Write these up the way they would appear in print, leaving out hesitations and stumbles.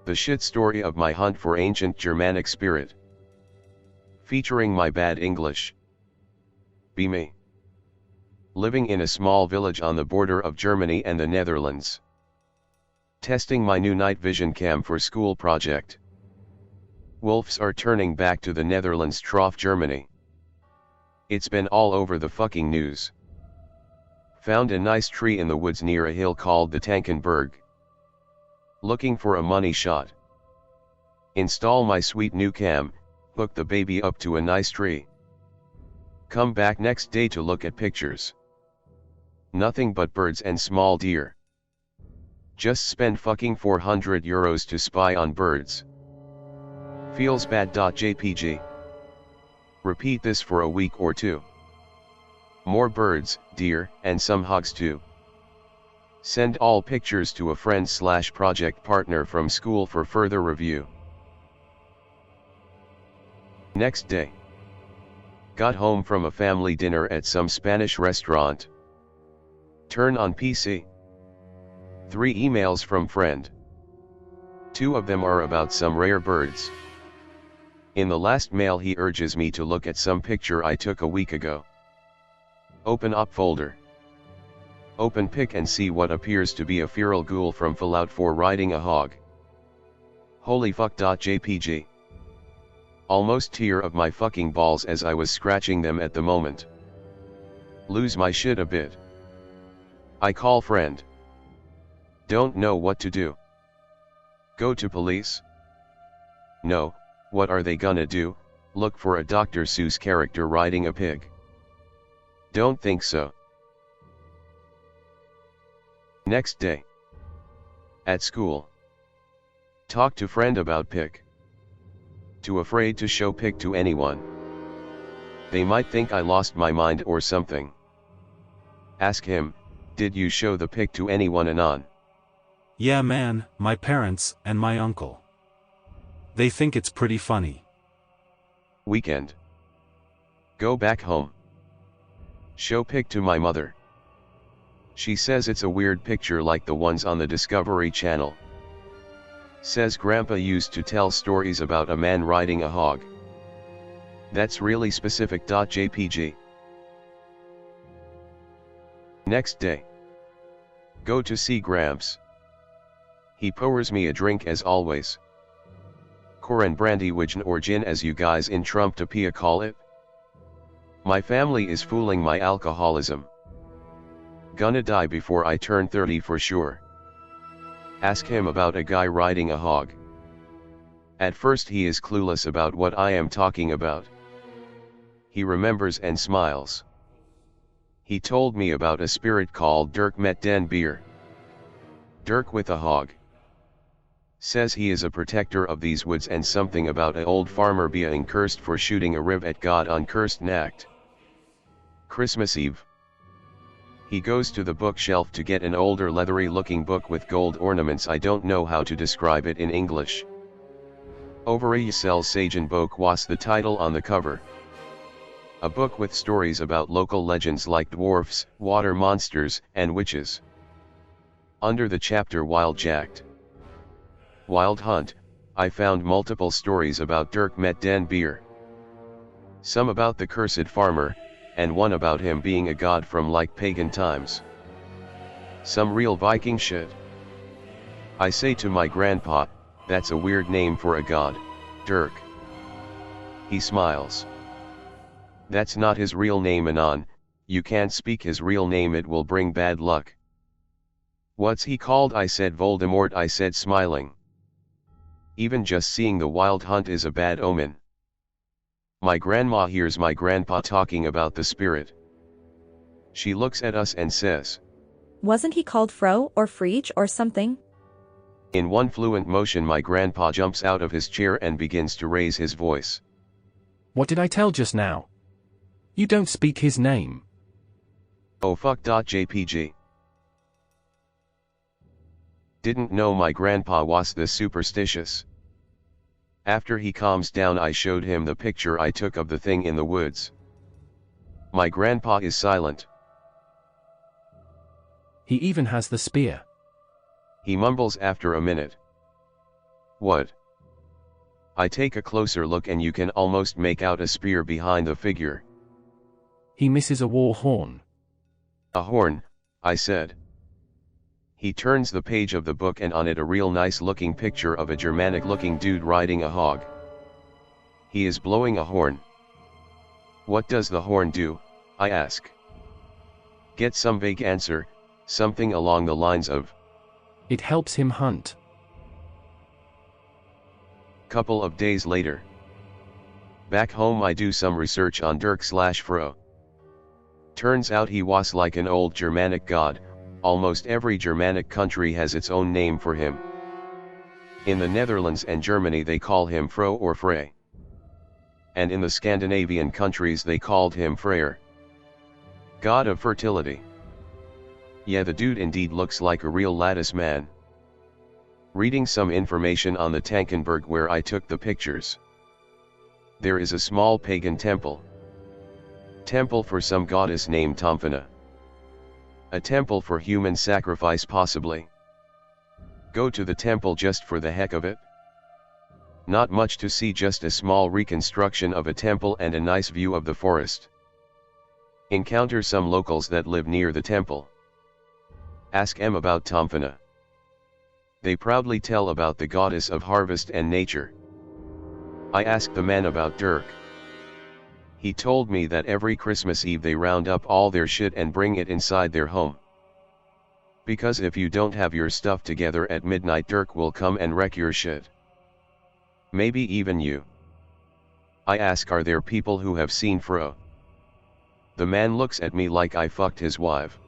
The shit story of my hunt for ancient Germanic spirit. Featuring my bad English. Be me. Living in a small village on the border of Germany and the Netherlands. Testing my new night vision cam for school project. Wolves are turning back to the Netherlands trough Germany. It's been all over the fucking news. Found a nice tree in the woods near a hill called the Tankenberg. Looking for a money shot. Install my sweet new cam, hook the baby up to a nice tree. Come back next day to look at pictures. Nothing but birds and small deer. Just spend fucking €400 to spy on birds. Feels bad.jpg. Repeat this for a week or two. More birds, deer, and some hogs too. Send all pictures to a friend/project partner from school for further review. Next day. Got home from a family dinner at some Spanish restaurant. Turn on PC. 3 emails from friend. 2 of them are about some rare birds. In the last mail he urges me to look at some picture I took a week ago. Open up folder. Open pic and see what appears to be a feral ghoul from Fallout 4 riding a hog. Holy fuck.jpg. Almost tear of my fucking balls as I was scratching them at the moment. Lose my shit a bit. I call friend. Don't know what to do. Go to police? No, what are they gonna do, look for a Dr. Seuss character riding a pig? Don't think so. Next day. At school. Talk to friend about pic. Too afraid to show pic to anyone. They might think I lost my mind or something. Ask him, did you show the pic to anyone anon? Yeah man, my parents, and my uncle. They think it's pretty funny. Weekend. Go back home. Show pic to my mother. She says it's a weird picture like the ones on the Discovery Channel. Says grandpa used to tell stories about a man riding a hog. That's really specific.jpg. Next day. Go to see Gramps. He pours me a drink as always. Koran brandy wijn or gin as you guys in Trumptopia call it. My family is fooling my alcoholism. Gonna die before I turn 30 for sure. Ask him about a guy riding a hog. At first he is clueless about what I am talking about. He remembers and smiles. He told me about a spirit called Dirk met den Beer. Dirk with a hog. Says he is a protector of these woods and something about a old farmer being cursed for shooting a riv at God on cursed nacht. Christmas Eve. He goes to the bookshelf to get an older leathery looking book with gold ornaments. I don't know how to describe it in English. Overijssel Sagen Boek was the title on the cover. A book with stories about local legends like dwarfs, water monsters, and witches. Under the chapter Wild Jacked Wild Hunt, I found multiple stories about Dirk met den Beer. Some about the cursed farmer, and one about him being a god from like pagan times. Some real Viking shit. I say to my grandpa, that's a weird name for a god, Dirk. He smiles. That's not his real name anon, you can't speak his real name, it will bring bad luck. What's he called? I said Voldemort, I said smiling. Even just seeing the Wild Hunt is a bad omen. My grandma hears my grandpa talking about the spirit. She looks at us and says, wasn't he called Fro or Freech or something? In one fluent motion my grandpa jumps out of his chair and begins to raise his voice. What did I tell just now? You don't speak his name. Oh fuck.jpg. Didn't know my grandpa was this superstitious. After he calms down I showed him the picture I took of the thing in the woods. My grandpa is silent. He even has the spear. He mumbles after a minute. What? I take a closer look and you can almost make out a spear behind the figure. He misses a war horn. A horn, I said. He turns the page of the book and on it a real nice looking picture of a Germanic looking dude riding a hog. He is blowing a horn. What does the horn do? I ask. Get some vague answer, something along the lines of, It helps him hunt. Couple of days later. Back home I do some research on Dirk/Fro. Turns out he was like an old Germanic god, almost every Germanic country has its own name for him. In the Netherlands and Germany they call him Fro or Frey. And in the Scandinavian countries they called him Freyr. God of fertility. Yeah, the dude indeed looks like a real lattice man. Reading some information on the Tankenberg where I took the pictures. There is a small pagan temple. Temple for some goddess named Tomfina. A temple for human sacrifice possibly. Go to the temple just for the heck of it. Not much to see, just a small reconstruction of a temple and a nice view of the forest. Encounter some locals that live near the temple. Ask them about Tomfina. They proudly tell about the goddess of harvest and nature. I asked the man about Dirk. He told me that every Christmas Eve they round up all their shit and bring it inside their home. Because if you don't have your stuff together at midnight, Dirk will come and wreck your shit. Maybe even you. I ask, are there people who have seen Fro? The man looks at me like I fucked his wife.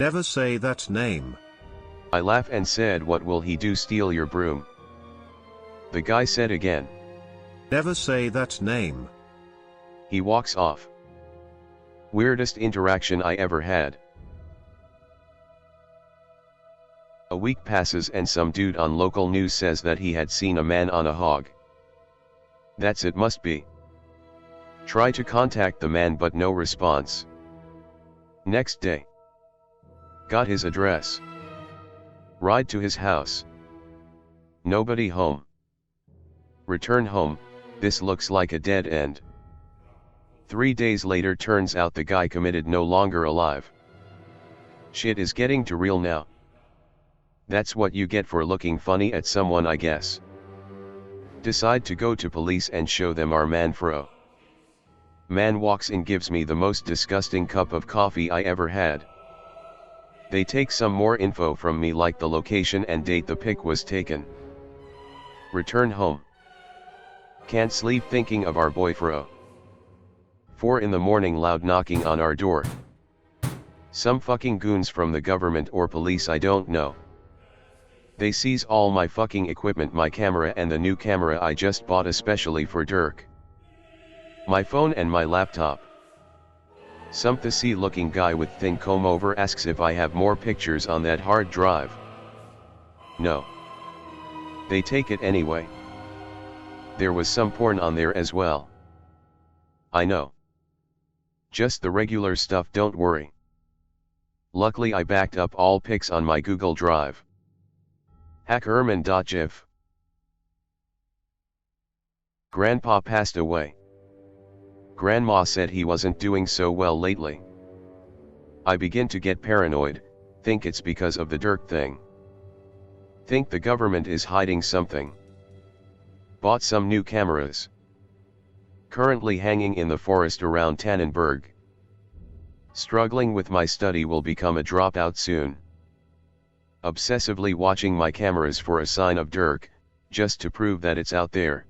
Never say that name. I laugh and said, what will he do, steal your broom? The guy said again. Never say that name. He walks off. Weirdest interaction I ever had. A week passes and some dude on local news says that he had seen a man on a hog. That's it, must be. Try to contact the man but no response. Next day. Got his address. Ride to his house. Nobody home. Return home, this looks like a dead end. 3 days later turns out the guy committed, no longer alive. Shit is getting too real now. That's what you get for looking funny at someone, I guess. Decide to go to police and show them our man Fro. Man walks in, gives me the most disgusting cup of coffee I ever had. They take some more info from me like the location and date the pic was taken. Return home. Can't sleep thinking of our boy Fro. 4 in the morning, loud knocking on our door. Some fucking goons from the government or police, I don't know. They seize all my fucking equipment, my camera and the new camera I just bought especially for Dirk. My phone and my laptop. Some thirsty looking guy with thin comb over asks if I have more pictures on that hard drive. No. They take it anyway. There was some porn on there as well. I know. Just the regular stuff, don't worry. Luckily I backed up all pics on my Google Drive. Hackerman.gif. Grandpa passed away. Grandma said he wasn't doing so well lately. I begin to get paranoid, think it's because of the Dirk thing. Think the government is hiding something. Bought some new cameras. Currently hanging in the forest around Tannenberg. Struggling with my study, will become a dropout soon. Obsessively watching my cameras for a sign of Dirk, just to prove that it's out there.